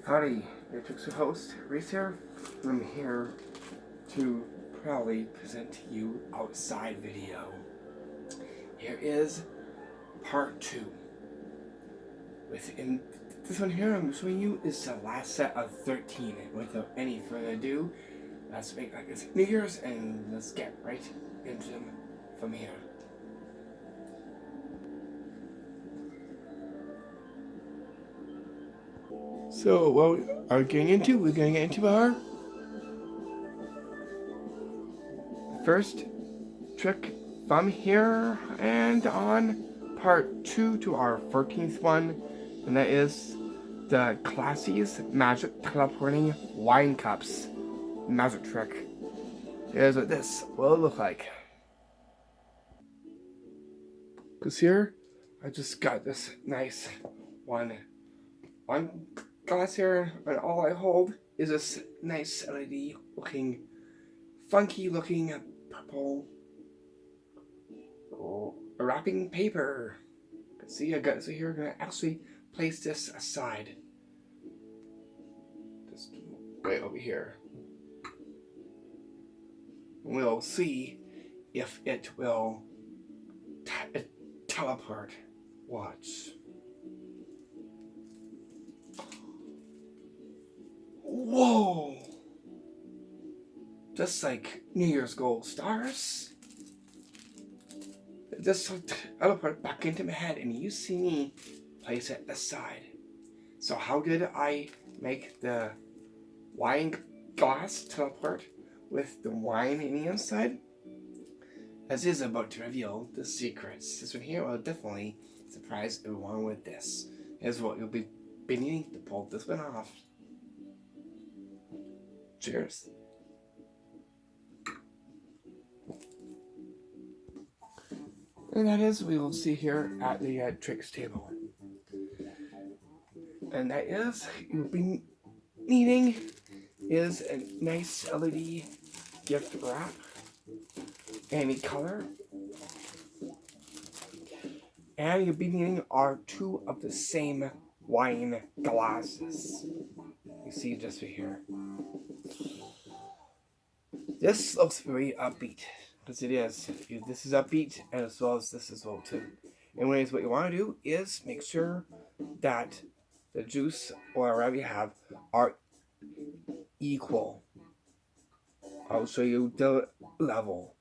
Howdy, NewYear'sWith host, Reese here. I'm here to proudly present to you outside video. Here is part 2. Within this one here I'm showing you is the last set of 13. Without any further ado, let's make like this New Year's and let's get right into them from here. So what are we getting into? We're going to get into our first trick from here and on part 2 to our 14th one, and that is the Classie's Magic Teleporting Wine Cups magic trick. Here's what this will look like. Because here, I just got this nice one glass here, and all I hold is this nice LED looking, funky looking purple wrapping paper. See, I got so here. I'm gonna actually place this aside, just way over here. We'll see if it will teleport. Watch. Whoa! Just like New Year's gold stars. This will teleport back into my head, and you see me place it aside. So how did I make the wine glass teleport with the wine in the inside? As is about to reveal the secrets. This one here will definitely surprise everyone with this. Here's what you'll be needing to pull this one off. Cheers. And that is, we will see here at the tricks table. And that is, you'll be needing is a nice LED gift wrap, any color. And you'll be needing are 2 of the same wine glasses. You see just right here. This looks very upbeat, because it is. This is upbeat, and as well as this as well too. Anyways, what you want to do is make sure that the juice or whatever you have are equal. I'll show you the level.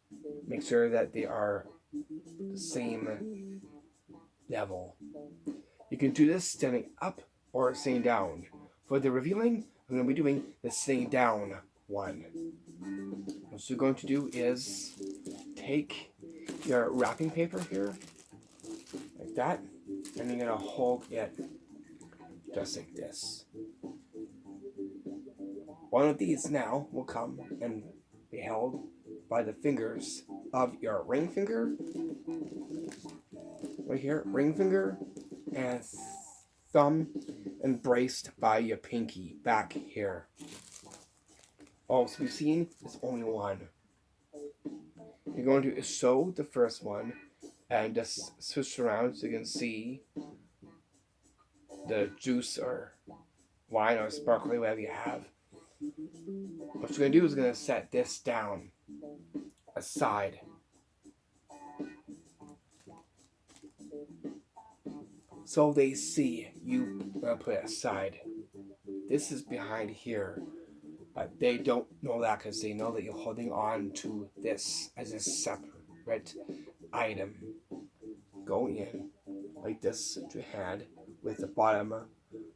Make sure that they are the same level. You can do this standing up or sitting down. For the revealing, I'm going to be doing the sitting down one. What you're going to do is take your wrapping paper here, like that, and you're going to hold it just like this. One of these now will come and be held by the fingers of your ring finger, right here, ring finger, and thumb, and braced by your pinky back here. Oh, so we've seen there's only one. You're going to show the first one and just switch around so you can see the juice or wine or sparkling, whatever you have. What you're going to do is going to set this down aside. So they see you put it aside. This is behind here. But they don't know that because they know that you're holding on to this as a separate item. Go in like this to your hand with the bottom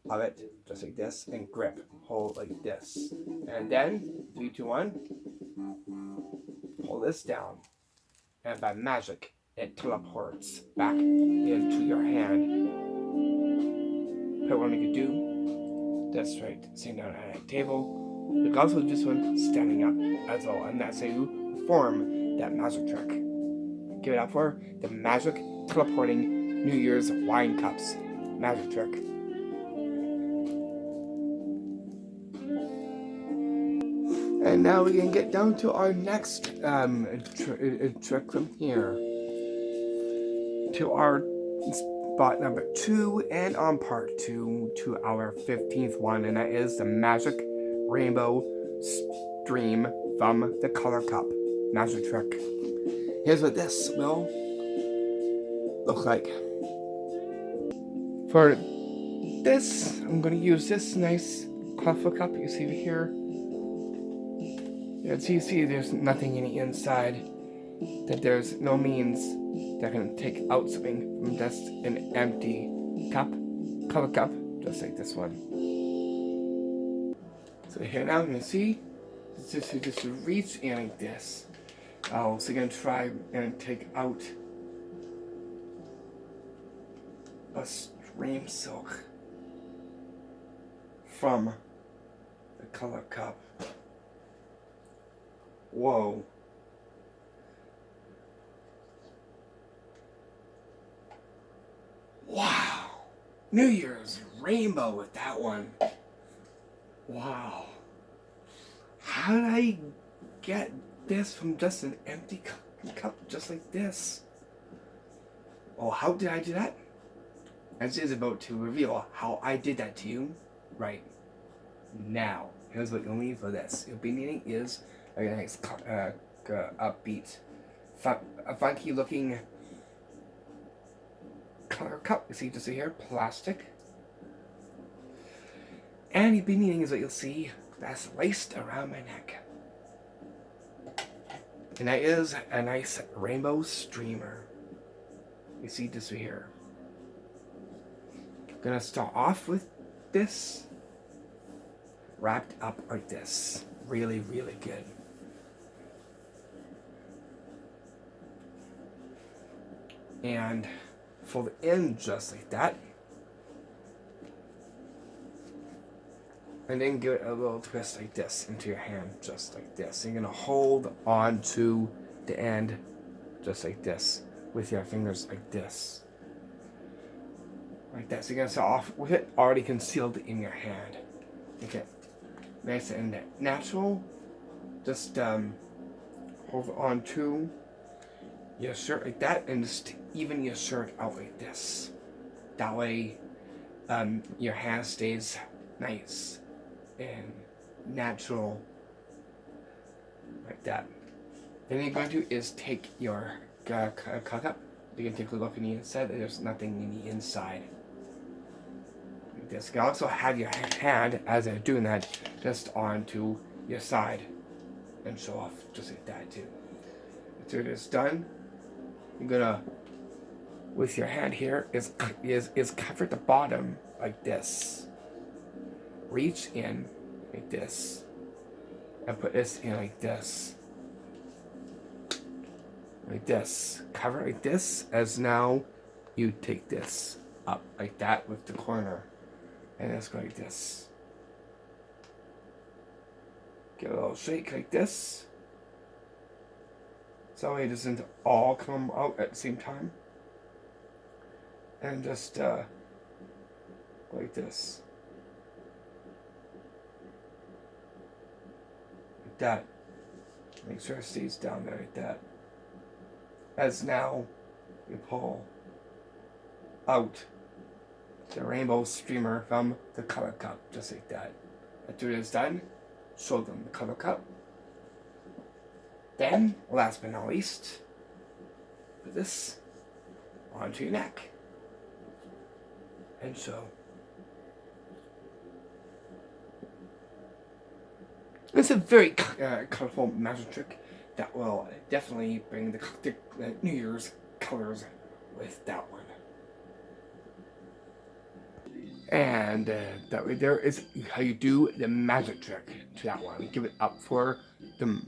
of it just like this, and grip. Hold like this. And then 3, 2, 1. Pull this down. And by magic, it teleports back into your hand. But what we could do, that's right, sitting down at a table. You can also do this one standing up as well, and that's how you perform that magic trick. Give it up for the magic teleporting New Year's wine cups magic trick. And now we can get down to our next trick from here. To our spot number 2, and on part 2 to our 15th one, and that is the Magic Rainbow Stream from the Color Cup Magic Trick. Here's what this will look like. For this, I'm going to use this nice colorful cup you see here. As you see, there's nothing in the inside, that there's no means that can take out something from just an empty cup, color cup, just like this one. So here now, you can see, just reach in like this. So you're going to try and take out a stream silk from the color cup. Whoa. Wow. New Year's rainbow with that one. Wow. How did I get this from just an empty cup just like this? Oh, how did I do that? As is about to reveal how I did that to you right now. Here's what you'll need for this. You'll be needing is a nice upbeat, funky looking color cup. You see just here, plastic. And you'll be needing is what you'll see that's laced around my neck. And that is a nice rainbow streamer. You see this right here. I'm gonna start off with this wrapped up like this. Really, really good. And fold it in just like that. And then give it a little twist like this into your hand, just like this. And you're gonna hold on to the end just like this with your fingers like this. Like that. So you're gonna start off with it already concealed in your hand. Okay. Nice and natural. Just hold on to your shirt like that and just even your shirt out like this. That way your hand stays nice and natural like that. Then you're going to do is take your cup. You can take a look in the inside. There's nothing in the inside. Like this. You can also have your hand, as they're doing that, just onto your side and show off just like that too. After it is done, you're gonna, with your hand here, is cover the bottom like this. Reach in like this and put this in like this. Like this. Cover like this, as now you take this up like that with the corner. And it's go like this. Give a little shake like this. So it doesn't all come out at the same time. And just like this. Like that. Make sure it stays down there like that. As now you pull out the rainbow streamer from the color cup, just like that. After it is done, show them the color cup. Then, last but not least, put this onto your neck. And so. It's a very colorful magic trick that will definitely bring the New Year's colors with that one. And that way there is how you do the magic trick to that one. Give it up for the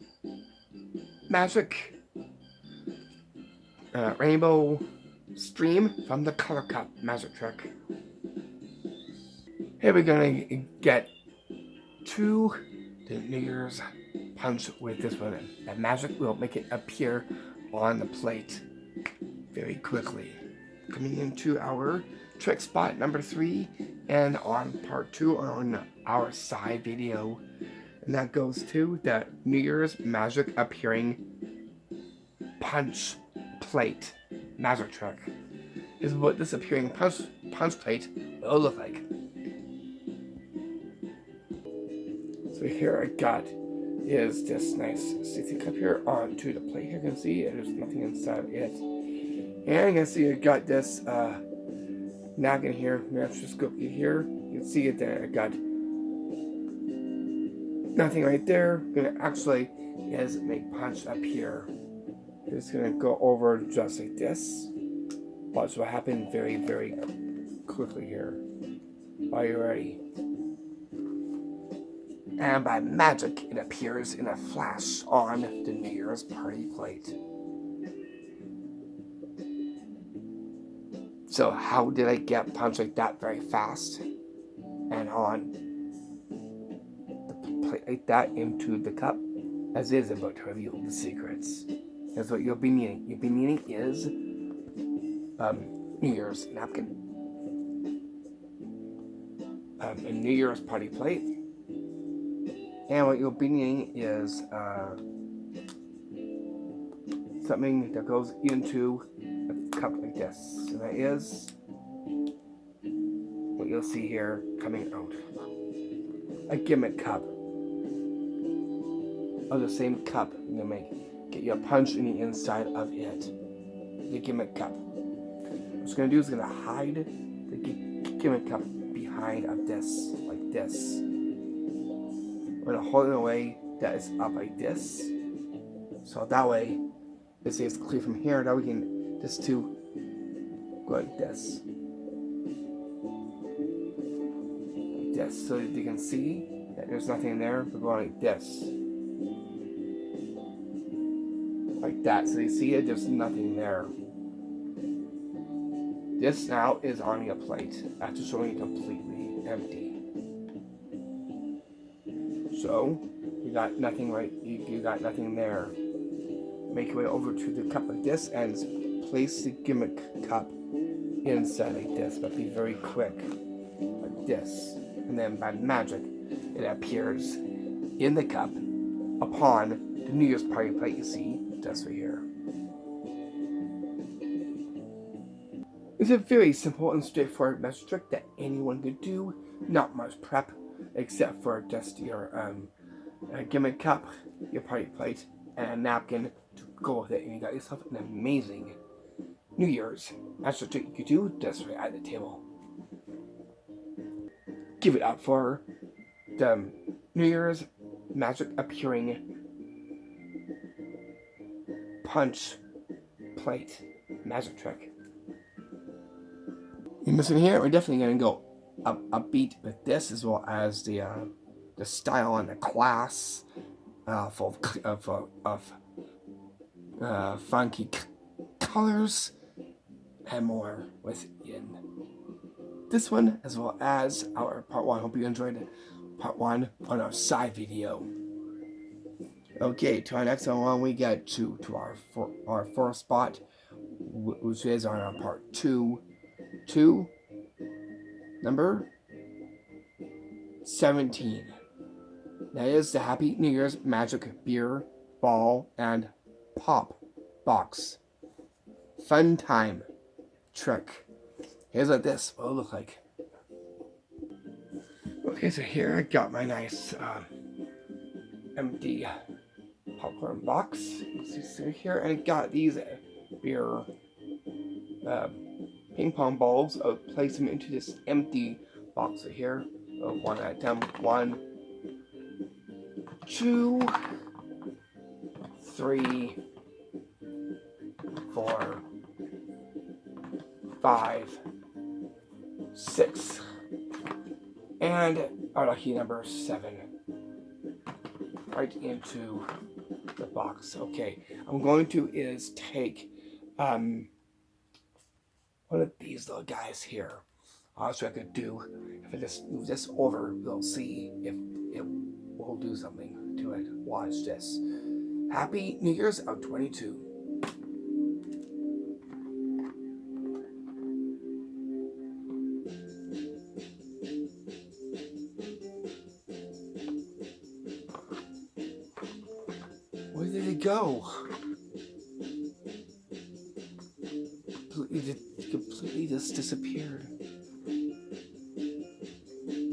magic rainbow stream from the color cup magic trick. Here we're gonna get to the New Year's punch with this one. That magic will make it appear on the plate very quickly. Coming into our trick spot number 3 and on part 2 on our side video. And that goes to the New Year's magic appearing punch plate magic trick. is what this appearing punch plate will look like. So here I got is this nice CC cup here onto the plate. Here you can see there's nothing inside it. And you can see I got this napkin here, microscope here. You can see it there. I got nothing right there. Gonna actually is make punch up here. Just gonna go over just like this. Watch what happened very, very quickly here. Are you ready? And by magic, it appears in a flash on the New Year's party plate. So how did I get punch like that very fast? And on the plate like that into the cup, as it is about to reveal the secrets. That's what you'll be needing. You'll be needing is New Year's napkin, a New Year's party plate, and what you'll be needing is something that goes into a cup like this, and that is what you'll see here coming out. A gimmick cup of the same cup. You're gonna get you a punch in the inside of it. The gimmick cup. What it's gonna do is gonna hide the gimmick cup behind of this, like this. We're gonna hold it in a way that is up like this. So that way, this is clear from here. Now we can just go like this. Like this. So you can see that there's nothing there. We're going like this. Like that. So you see it, there's nothing there. This now is on your plate after showing it completely empty. So you got nothing right. You got nothing there. Make your way over to the cup like this and place the gimmick cup inside like this, but be very quick, like this. And then by magic, it appears in the cup upon the New Year's party plate you see just right here. It's a very simple and straightforward magic trick that anyone could do. Not much prep, except for just your gimmick cup, your party plate, and a napkin to go with it, and you got yourself an amazing New Year's magic trick you could do just right at the table. Give it up for the New Year's magic appearing punch plate magic trick. You missing here? We're definitely gonna go upbeat with this, as well as the style and the class full of funky colors and more within this one, as well as our part 1. Hope you enjoyed part 1 on our side video. Okay, to our next one, we get to our fourth spot, which is on our part 2, number 17. That is the Happy New Year's Magic Beer, Ball, and Pop Box Fun Time trick. Here's what this will look like. Okay, so here I got my nice empty popcorn box. You see here, and I got these beer ping pong balls. I'll place them into this empty box right here. One at a time. 1, 2, 3, 4, 5, 6, and our lucky number 7 right into the box. Okay, I'm going to take one of these little guys here. That's what I could do. If I just move this over, we'll see if it will do something to it. Watch this. Happy New Year's of 22. Where did it go? Completely just completely just disappeared.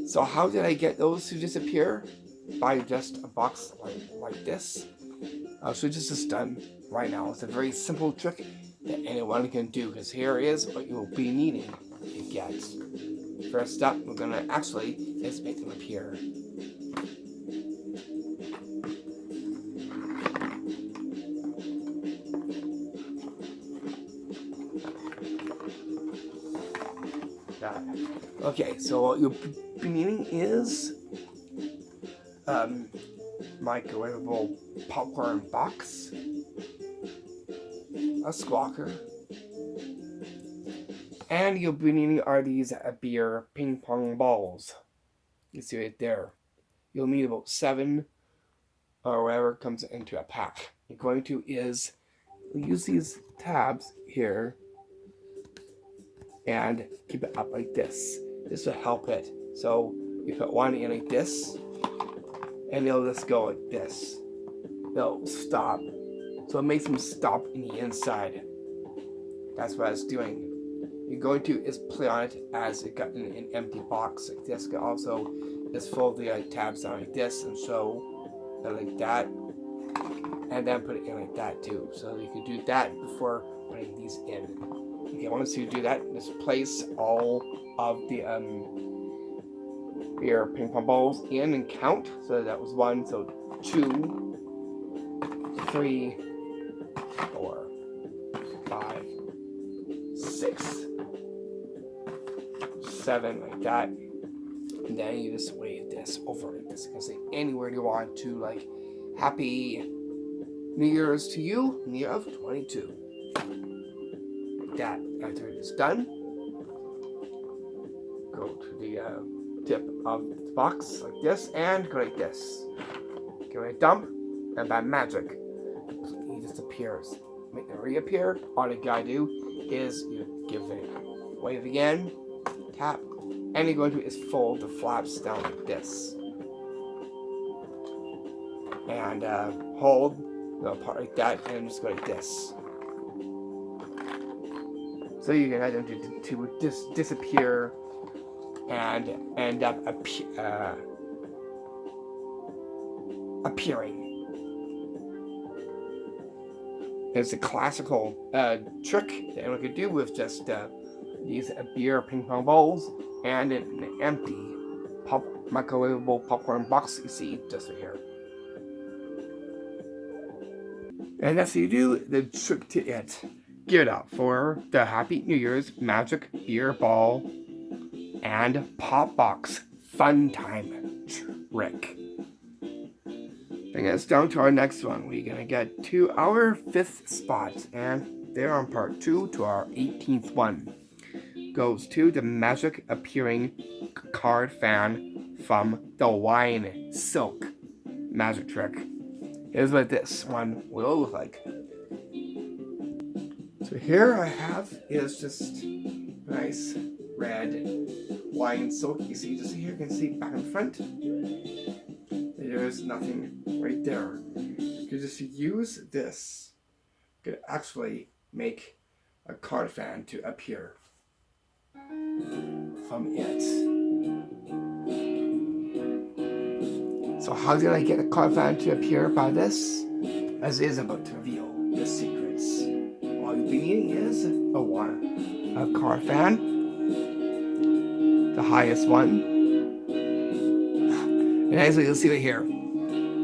So how did I get those to disappear? By just a box like this. So this is done right now. It's a very simple trick that anyone can do, because here is what you'll be needing to get. First up, we're gonna actually is make them appear. Okay, so what you'll be needing is microwavable popcorn box, a squawker, and you'll be needing are these beer ping pong balls. You see right there. You'll need about 7 or whatever comes into a pack. You're going to is use these tabs here and keep it up like this. This will help it. So you put one in like this, and it'll just go like this. It'll stop. So it makes them stop in the inside. That's what it's doing. You're going to is play on it as it got in an empty box like this. You also just fold the tabs down like this and show it like that. And then put it in like that too. So you can do that before putting these in. Okay, once you do that, just place all of the your ping pong balls in and count. So that was 1, so 2, 3, 4, 5, 6, 7, like that. And then you just wave this over like this. You can say anywhere you want to, like Happy New Year's to you, New Year of 22. Like that. After it's done, go to the tip of the box like this and go like this. Give it a dump, and by magic, it disappears. Make it reappear. All you gotta do is you give it a wave again, tap, and you're going to is fold the flaps down like this. And hold the part like that and just go like this. So you can get them to disappear and end up appearing. It's a classical trick that anyone could do with just these beer ping pong balls and an empty microwavable popcorn box you see just right here. And that's how you do the trick to it. Give it up for the Happy New Year's Magic Beer Ball and Pop Box Fun Time trick. Bring us down to our next one. We're going to get to our 5th spot, and there on part 2 to our 18th one. Goes to the magic appearing card fan from the Wine Silk magic trick. Here's what this one will look like. So here I have is just nice red wine silk. You see, just here you can see back and front. There's nothing right there. You can just use this. You can actually make a card fan to appear from it. So how did I get a card fan to appear by this? As is about to reveal the secrets. All you'll be needing is a card fan, the highest one, and as you'll see right here,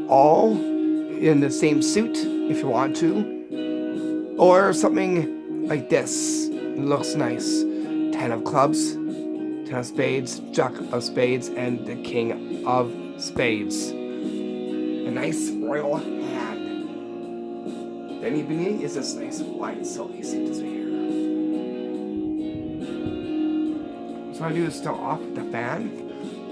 all in the same suit if you want to, or something like this. It looks nice. 10 of clubs, 10 of spades, jack of spades, and the king of spades. A nice royal hand. Then you'll be needing is this nice wine silk you see this right here. So what I do is start off with the fan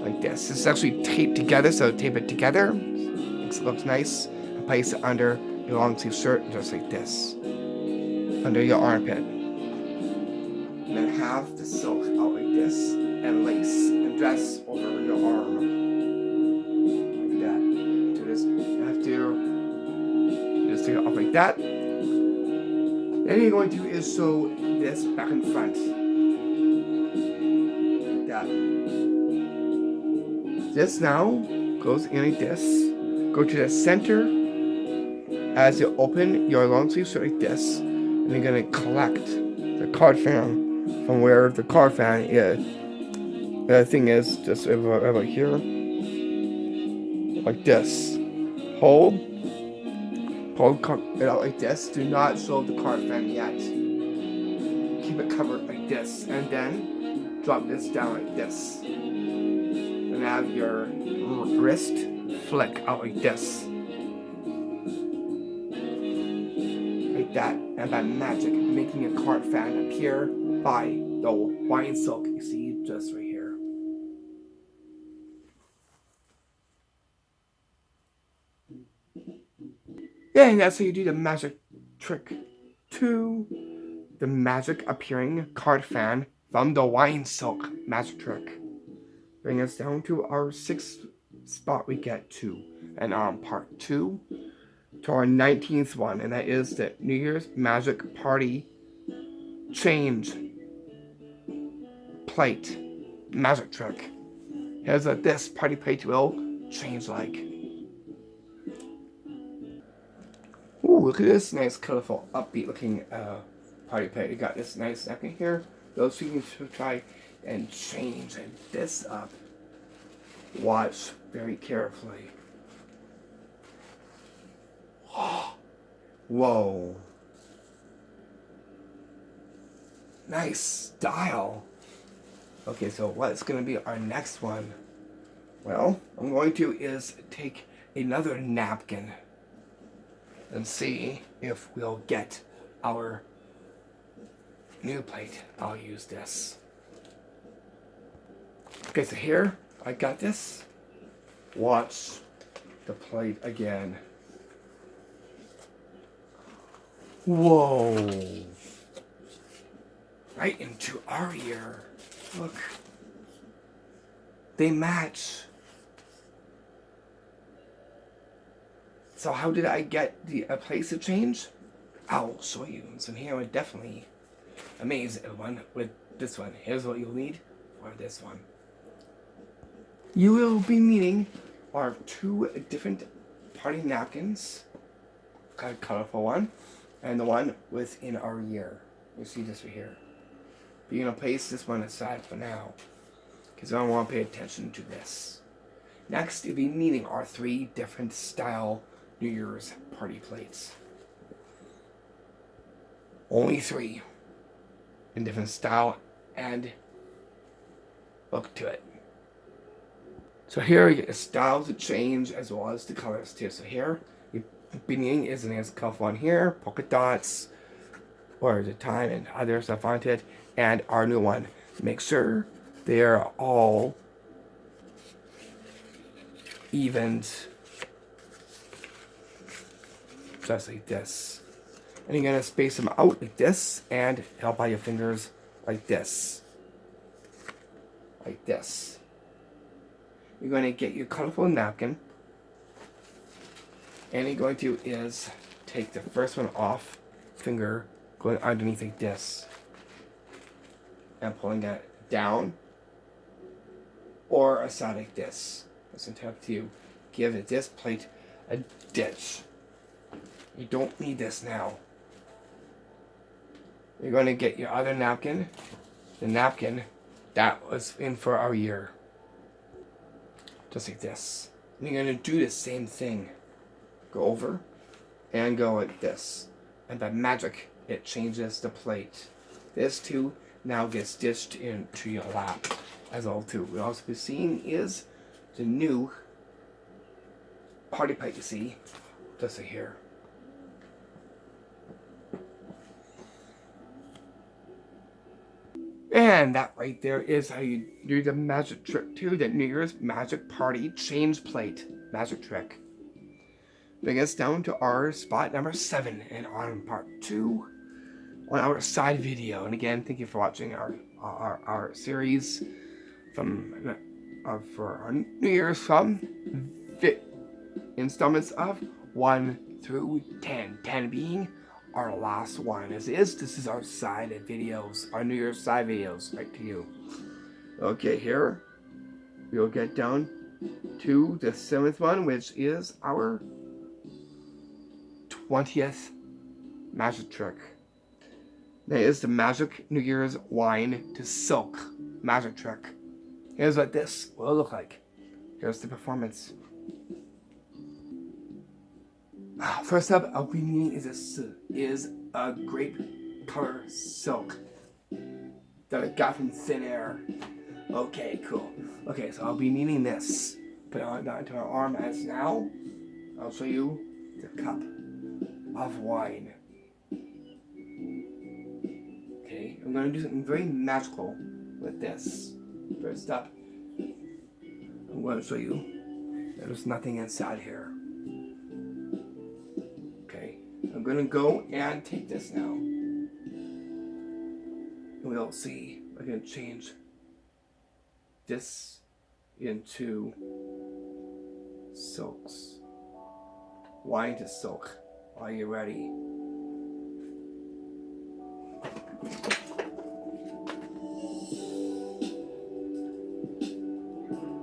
like this. This is actually taped together, so tape it together. It looks nice. And place it under your long sleeve shirt just like this. Under your armpit. And then have the silk out like this and lace and dress over your arm. Like that. Do this after. Just take it off like that. Then you're going to do is sew this back in front. That. This now goes in like this. Go to the center. As you open your long sleeve shirt like this, and you're gonna collect the card fan from where the card fan is. The thing is just over here, like this. Hold it out like this. Do not sew the card fan yet. Keep it covered like this, and then drop this down like this. And have your wrist flick out like this. Like that, and by magic, making a card fan appear by the wine silk you see just right here. Yeah, and that's how you do the magic trick 2, the magic appearing card fan from the wine silk magic trick. Bring us down to our 6th spot we get to, and part 2 to our 19th one, and that is the New Year's Magic Party Change Plate Magic Trick. Here's what this party plate will change like. Ooh, look at this nice, colorful, upbeat looking party plate. You got this nice napkin here. Those you can try and change this up. Watch very carefully. Whoa. Nice style. Okay, so what's going to be our next one? Well, I'm going to is take another napkin and see if we'll get our new plate. I'll use this. Okay, so here, I got this. Watch the plate again. Whoa. Right into our ear. Look. They match. So how did I get a place to change? I'll show you. So here I would definitely amaze everyone with this one. Here's what you'll need for this one. You will be needing our 2 different party napkins. Got a colorful one. And the one within our ear. You see this right here. But you're going to place this one aside for now, because I don't want to pay attention to this. Next, you'll be needing our 3 different style New Year's party plates. Only 3. In different style and look to it. So here you get the style to change as well as the colors too. So here, your beginning is a nice colorful one here, polka dots, or the time and other stuff on it, and our new one. Make sure they're all evened, just like this. And you're gonna space them out like this, and help out your fingers like this. Like this. You're going to get your colorful napkin, and you're going to is take the first one off, finger going underneath like this, and pulling it down or aside like this. It's entirely up to you. Give this plate a ditch. You don't need this now. You're going to get your other napkin, the napkin that was in for our year. Just like this. And you're going to do the same thing. Go over and go like this. And by magic, it changes the plate. This too now gets dished into your lap as well too. We'll also be seeing is the new party plate you see. Just like here. And that right there is how you do the magic trick too, the New Year's Magic Party Change Plate Magic Trick. Bring us down to our spot number 7 and on part 2 on our side video. And again, thank you for watching our series from for our New Year's from installments of 1 through 10. 10 being our last one. This is our side videos, our New Year's side videos, right to you. Okay, here we'll get down to the 7th one, which is our 20th magic trick. That is the magic New Year's wine to silk magic trick. Here's what this will look like. Here's the performance. First up, I'll be needing is a grape color silk that I got from thin air. Okay, cool. Okay, so I'll be needing this. Put it onto our arm as now. I'll show you the cup of wine. Okay, I'm going to do something very magical with this. First up, I'm going to show you there's nothing inside here. Okay, I'm going to go and take this now. And we'll see if I can change this into silks. Wine to silk. Are you ready?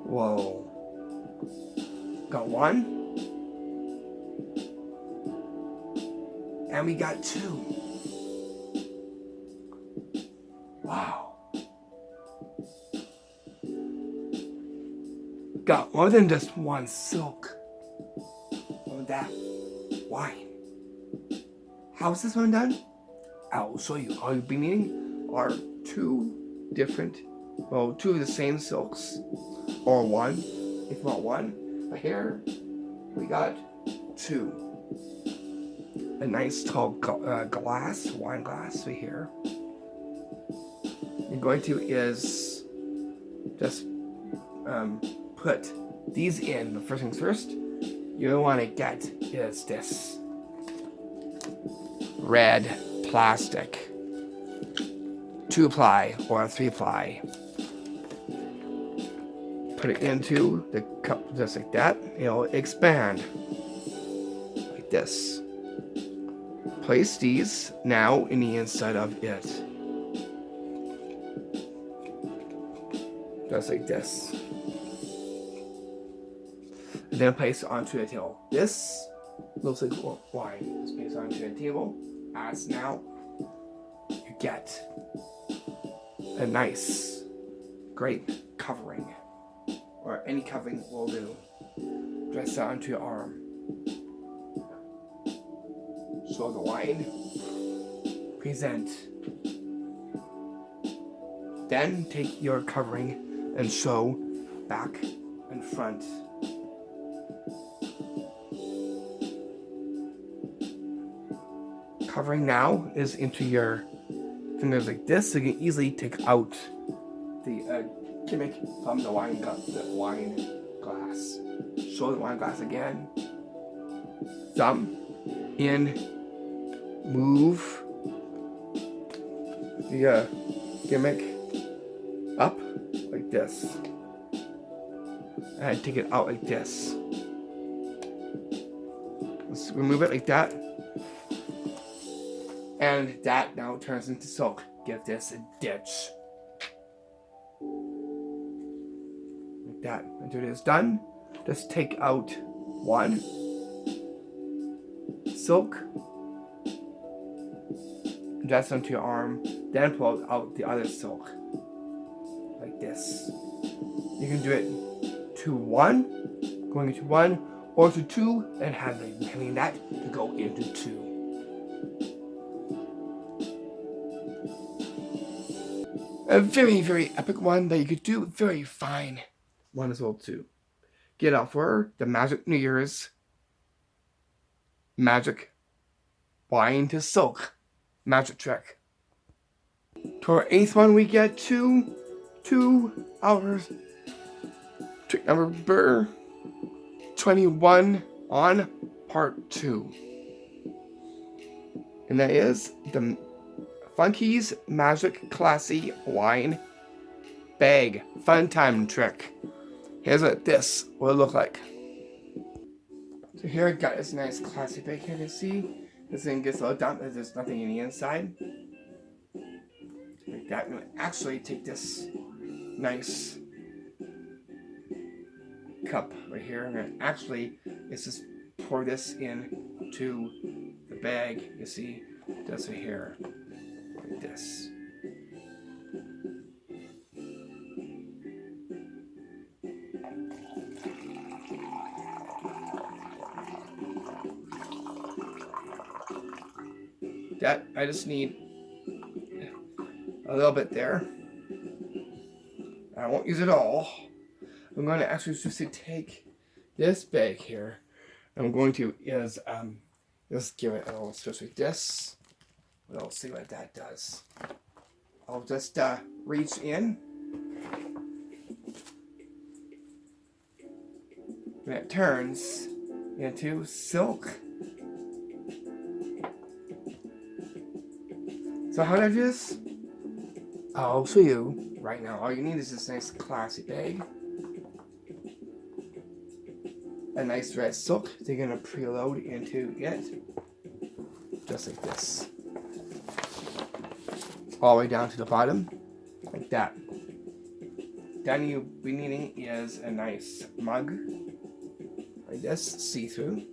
Whoa. Got one. And we got two. Wow. Got more than just one silk. Or that wine. How is this one done? I'll show you. All you'll be needing are two of the same silks. Or one, if you want one. But here, we got two. A nice tall wine glass right here. You're going to is just put these in. The first things first, you want to get is this red plastic 2-ply or 3-ply. Put it into the cup just like that. It'll expand like this. Place these now in the inside of it. Just like this. And then place it onto the table. This looks like wine. Just place it onto the table. As now, you get a nice grape covering. Or any covering will do. Dress that onto your arm. Show the wine. Present. Then take your covering and show back and front. Covering now is into your fingers like this, so you can easily take out the gimmick from the wine glass. Show the wine glass again. Thumb in, move the gimmick up like this, and take it out like this. Let's remove it like that, and that now turns into silk. Give this a ditch. That until it is done, just take out one silk, dress onto your arm, then pull out the other silk like this. You can do it to one, going into one, or to two, and having that to go into two. A very, very epic one that you could do very fine. One as well too. Get out for the Magic New Year's Magic Wine to Silk magic trick. To our 8th one, we get two hours. Trick number 21 on part 2. And that is the Funky's Magic Classy Wine Bag Fun Time Trick. Here's what this will look like. So here I got this nice classy bag here, you can see. this thing gets a little dumb as there's nothing in the inside. Like that. And actually take this nice cup right here. I'm gonna actually just pour this into the bag. You see, this right here, like this. That I just need a little bit there. I won't use it all. I'm going to actually just take this bag here. I'm going to just give it a little switch like this. We'll see what that does. I'll just reach in. And it turns into silk. So how do I do this? I'll show you right now. All you need is this nice classy bag. A nice red silk. They're going to preload into it. Just like this. All the way down to the bottom. Like that. Then you'll be needing is a nice mug. Like this. See-through.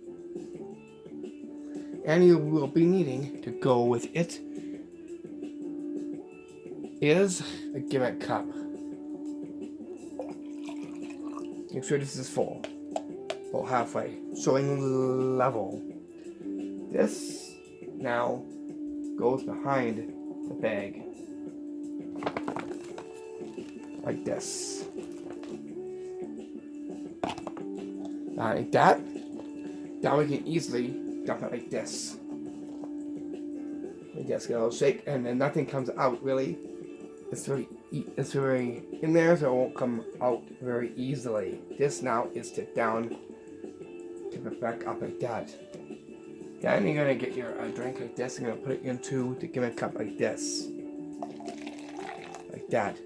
And you will be needing to go with it is a gimmick cup. Make sure this is full. Full halfway. Showing level. This now goes behind the bag. Like this. Like that. Now we can easily dump it like this. We just get a little shake and then nothing comes out really. It's very in there, so it won't come out very easily. This now is tip down, tip it back up like that. Then you're gonna get your drink like this. You're gonna put it into the gimmick cup like this, like that.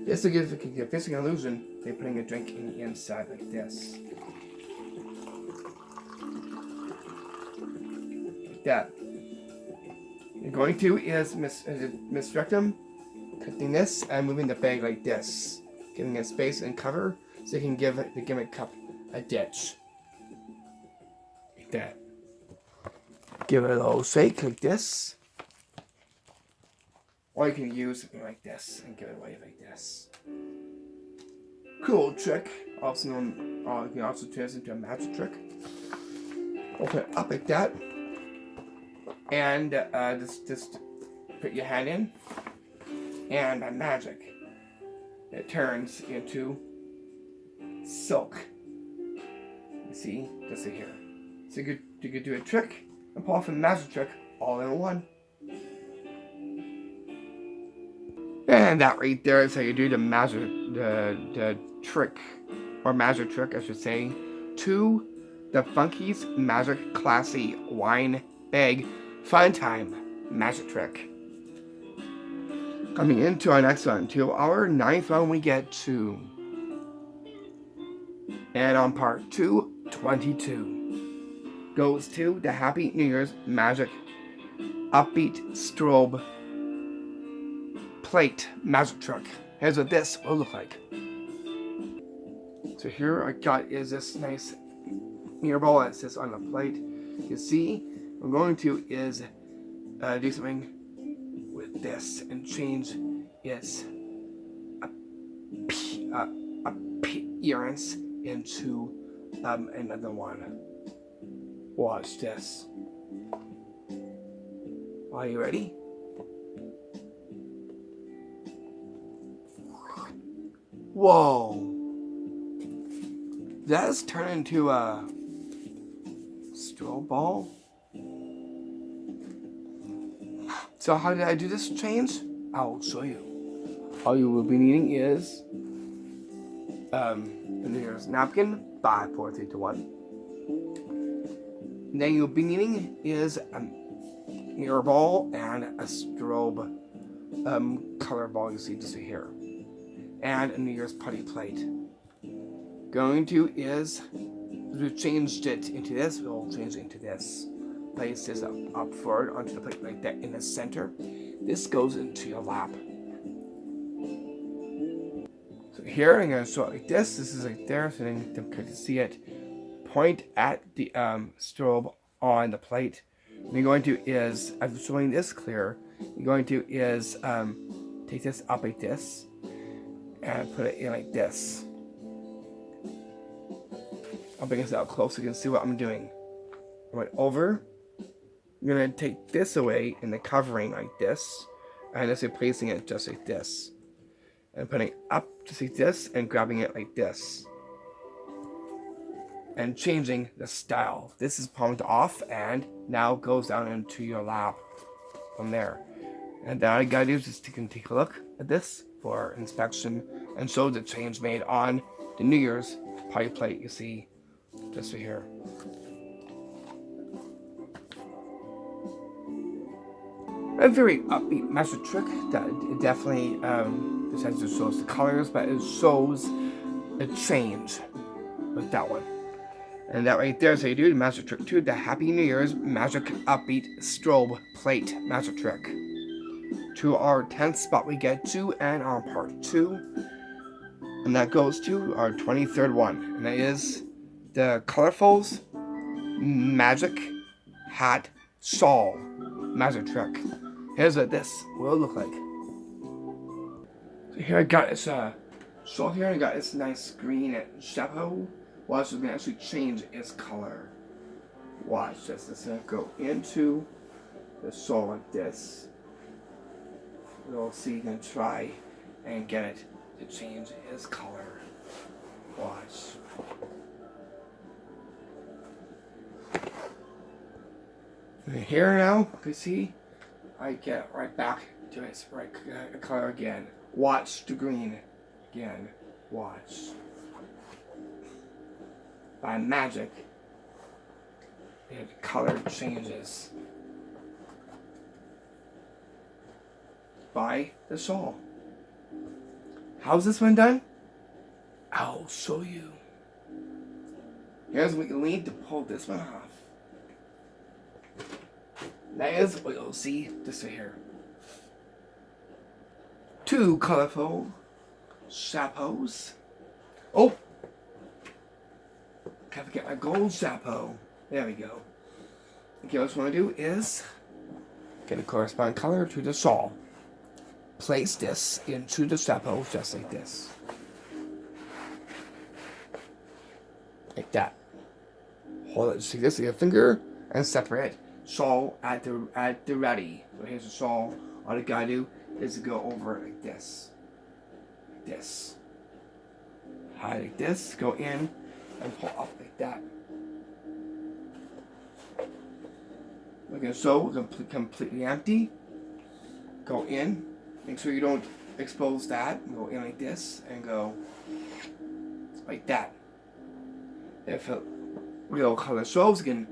This will give a physical illusion. They're putting a drink in the inside like this, like that. You're going to is misdirect them. Cutting this and moving the bag like this, giving it space and cover so you can give the gimmick cup a ditch. Like that. Give it a little shake like this. Or you can use something like this and give it away like this. Cool trick. Also known, you can also turn this into a magic trick. Open it up like that. And just put your hand in. And by magic, it turns into silk. You see, just like here. So you could do a trick and pull off a magic trick all in one. And that right there is how you do the magic, the trick, or magic trick, I should say, to the Funky's Magic Classy Wine Bag Fun Time Magic Trick. Coming into our next one, to our 9th one we get to. And on part 222 goes to the Happy New Year's Magic Upbeat Strobe Plate Magic Trick. Here's what this will look like. So here I got is this nice mirror ball that sits on the plate. You see, I'm going to is do something with this and change its appearance into another one. Watch this. Are you ready? Whoa! That's turned into a strobe ball. So how did I do this change? I'll show you. All you will be needing is a New Year's napkin, 5, 4, 3, 2, 1. And then you'll be needing is a mirror ball and a strobe color ball you see just here. And a New Year's putty plate. Going to is, we changed it into this, we'll change it into this. place this up forward onto the plate like that in the center. This goes into your lap. So here I'm going to show it like this. This is like there, so then you can see it. Point at the strobe on the plate. What you're going to is, I'm showing this clear, you're going to is take this up like this and put it in like this. I'll bring this out close so you can see what I'm doing. I went over. I'm going to take this away in the covering like this, and just replacing it just like this. And putting it up just like this and grabbing it like this. And changing the style. This is palmed off and now goes down into your lap from there. And then all you gotta do is just take a look at this for inspection and show the change made on the New Year's party plate you see just right here. A very upbeat magic trick that it definitely besides it shows the colors, but it shows a change with that one. And that right there is how you do the magic trick 2, the Happy New Year's Magic Upbeat Strobe Plate Magic Trick. To our 10th spot we get to, and our part 2. And that goes to our 23rd one. And that is the Colorful's Magic Hat Shawl Magic Trick. Here's what this will look like. So here I got this shawl here, I got this nice green chapeau. Watch, it's going to actually change its color. Watch this. It's going to go into the shawl like this. We'll see. You can try and get it to change its color. Watch. And here now, you can see, I get right back to its right color again. Watch the green again. Watch. By magic, the color changes by the shawl. How's this one done? I'll show you. Here's what you'll need to pull this one off. That is what you'll see this right here. 2 colorful chapeaus. Oh! Can't forget my gold chapeau. There we go. Okay, what I want to do is get a corresponding color to the shawl. Place this into the chapeau just like this. Like that. Hold it, see this with your finger and separate shawl at the ready. So here's the shawl. All you gotta do is go over it like this. Like this. Hide like this, go in and pull up like that. Okay, so completely empty. Go in. Make sure you don't expose that. Go in like this and go like that. If a real color shows, you can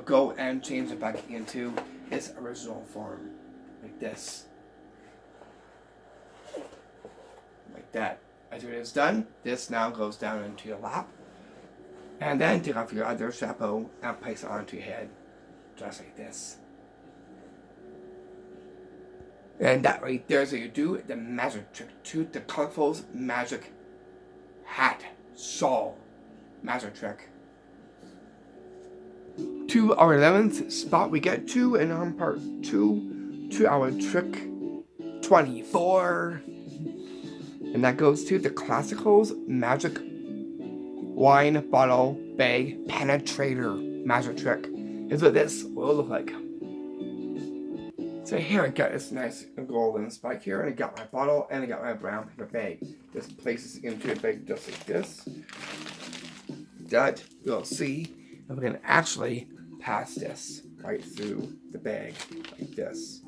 go and change it back into its original form. Like this. Like that. After it is done, this now goes down into your lap. And then take off your other chapeau and place it onto your head. Just like this. And that right there is how you do the magic trick 2, the Colorful's Magic Hat Shawl Magic Trick. To our 11th spot we get to, and on part 2, to our trick 24. And that goes to the Classical's Magic Wine Bottle Bag Penetrator Magic Trick. Here's what this will look like. So here I got this nice golden spike here, and I got my bottle, and I got my brown paper bag. This places into a bag just like this. That you'll see if we can actually pass this right through the bag like this,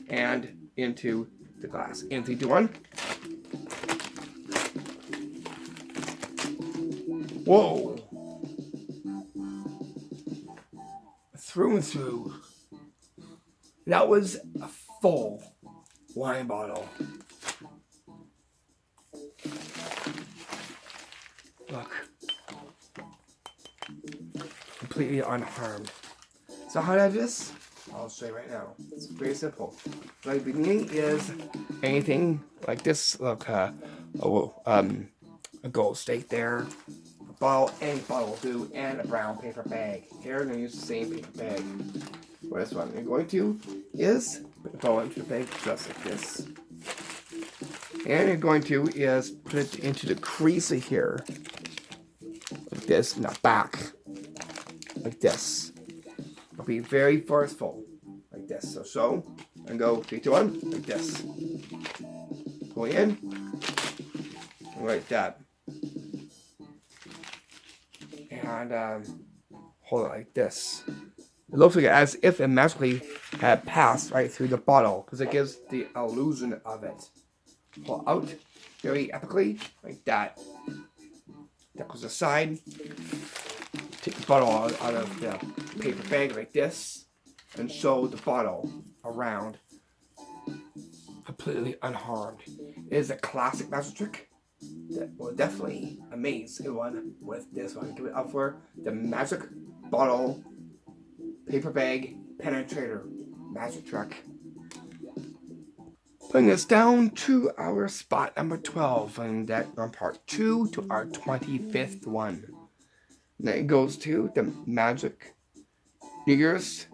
and into the glass. In 3, 2, 1. Whoa! Through and through. That was a full wine bottle. Look. Completely unharmed. So how do I do this? I'll show you right now. It's very simple. The beginning is anything like this. Look, a gold stake there, a bottle, any bottle will do, and a brown paper bag. Here, I'm going to use the same paper bag for this one. You're going to is put the bottle into the bag just like this. And you're going to is put it into the crease here, like this, in the back, like this. It'll be very forceful, like this. So, and go 3, 2, 1, like this. Going in, like that. And hold it like this. It looks like as if it magically had passed right through the bottle, because it gives the illusion of it. Pull out very epically, like that. That goes aside. Take the bottle out of the paper bag like this, and show the bottle around completely unharmed. It is a classic magic trick that will definitely amaze everyone with this one. Give it up for the magic bottle paper bag penetrator magic trick. Putting us down to our spot number 12, and that on part 2 to our 25th one. And then it goes to the magic New Year's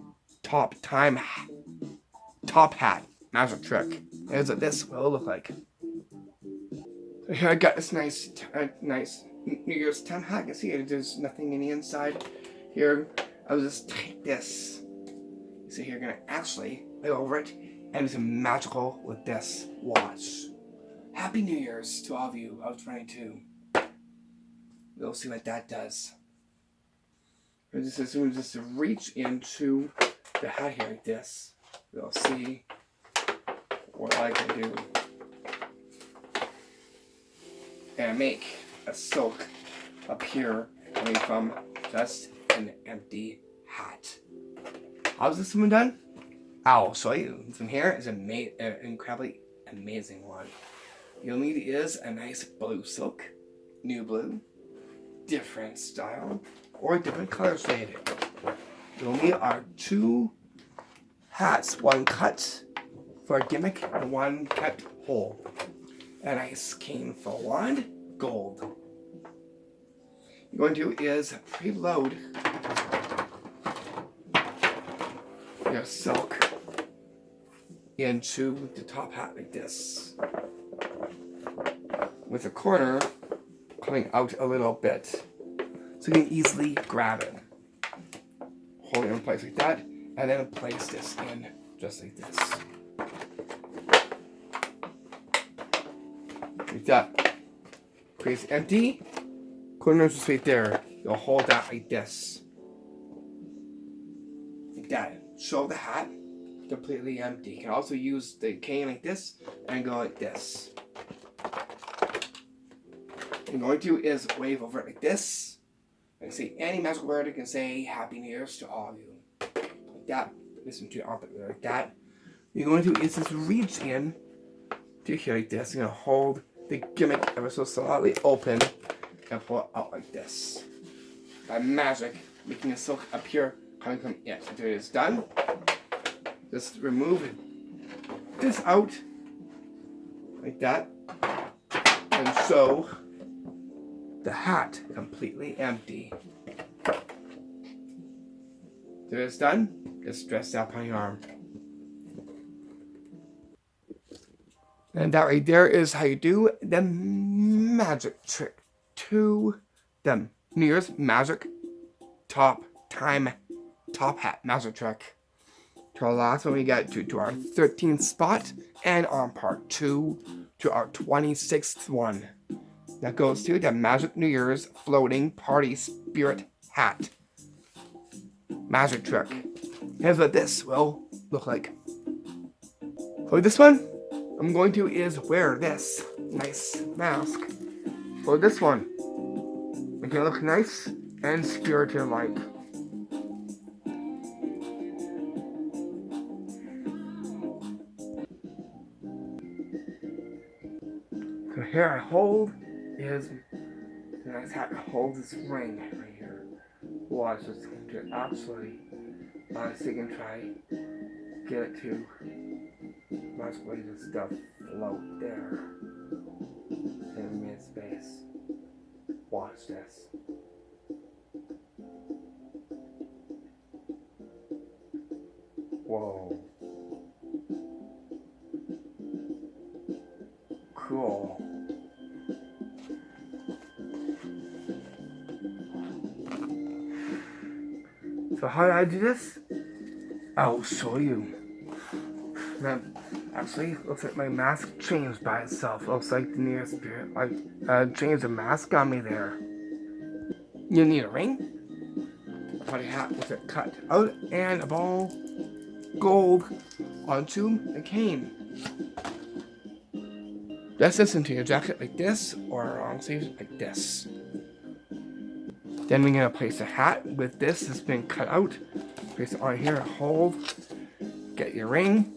top hat magic trick. Here's what this will look like. So here I got this nice New Year's top hat. You can see there's nothing in the inside. Here I'll just take this. So you're gonna actually lay over it and do something magical with this. Watch. Happy New Year's to all of you out 22. We'll see what that does. And just as soon as just reach into the hat here like this, we'll see what I can do. And make a silk up here coming from just an empty hat. How's this one done? I'll show you. This one here is an incredibly amazing one. You'll need is a nice blue silk, new blue, different style, or a different color shade. You'll need our 2 hats, one cut for a gimmick and one cut whole. A nice cane for wand, gold. You're going to is preload your silk into the top hat like this, with the corner coming out a little bit, so you can easily grab it. Hold it in place like that, and then place this in just like this. Like that. Crease empty. Corner's just right there. You'll hold that like this. Like that. Show the hat completely empty. You can also use the cane like this and go like this. What I'm going to is wave over it like this. I can say any magical word. You can say Happy New Year's to all of you. Like that. Listen to your armpit like that. You're going to is just reach in to here like this. You're going to hold the gimmick ever so slightly open and pull it out like this. By magic, making the silk appear coming from it. Until it is done, just remove this out like that and show the hat completely empty. Until it's done, just dress that on your arm. And that right there is how you do the magic trick to the New Year's magic top hat magic trick. To our last one, we got to our 13th spot, and on part 2 to our 26th one. That goes to the Magic New Year's floating party spirit hat magic trick. Here's what this will look like. For this one, I'm going to is wear this nice mask. For this one, make it look nice and spirited-like. So here I hold is the nice hat. I hold this ring right here. Watch, it's going to actually so you can try get it to magically just stuff float there in mid-space. Watch this. Whoa. Cool. So how did I do this? I'll show you. Then actually looks like my mask changed by itself. Looks like the New Year's spirit like changed the mask on me there. You need a ring, a party hat with it cut out, and a ball gold onto the cane. Just this into your jacket like this, or long sleeves like this. Then we're gonna place a hat with this that's been cut out. Place it on here, hold, get your ring.